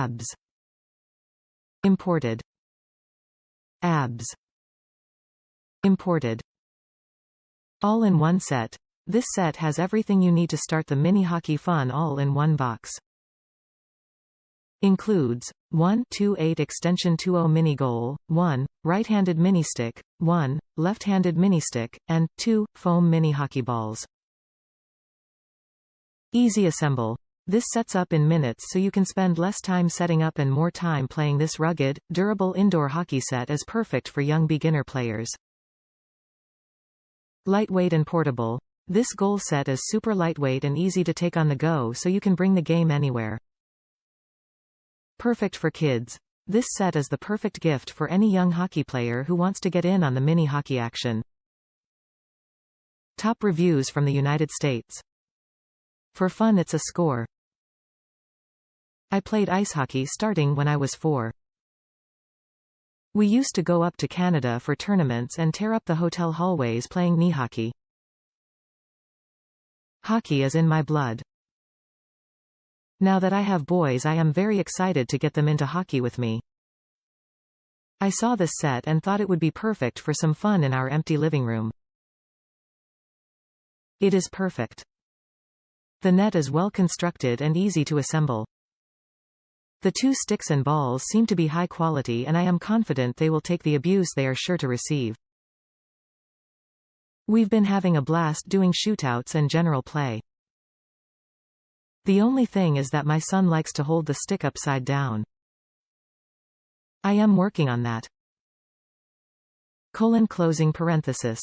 abs, imported, abs, imported. All in one set. This set has everything you need to start the mini hockey fun all in one box. Includes 1 2-8 extension 2-0 mini goal, 1 right-handed mini stick, 1 left-handed mini stick, and 2 foam mini hockey balls. Easy assemble. This sets up in minutes so you can spend less time setting up and more time playing. This rugged, durable indoor hockey set is perfect for young beginner players. Lightweight and portable. This goal set is super lightweight and easy to take on the go so you can bring the game anywhere. Perfect for kids. This set is the perfect gift for any young hockey player who wants to get in on the mini hockey action. Top reviews from the United States. For fun, it's a score. I played ice hockey starting when I was 4. We used to go up to Canada for tournaments and tear up the hotel hallways playing knee hockey. Hockey is in my blood. Now that I have boys, I am very excited to get them into hockey with me. I saw this set and thought it would be perfect for some fun in our empty living room. It is perfect. The net is well constructed and easy to assemble. The 2 sticks and balls seem to be high quality, and I am confident they will take the abuse they are sure to receive. We've been having a blast doing shootouts and general play. The only thing is that my son likes to hold the stick upside down. I am working on that. Closing parenthesis.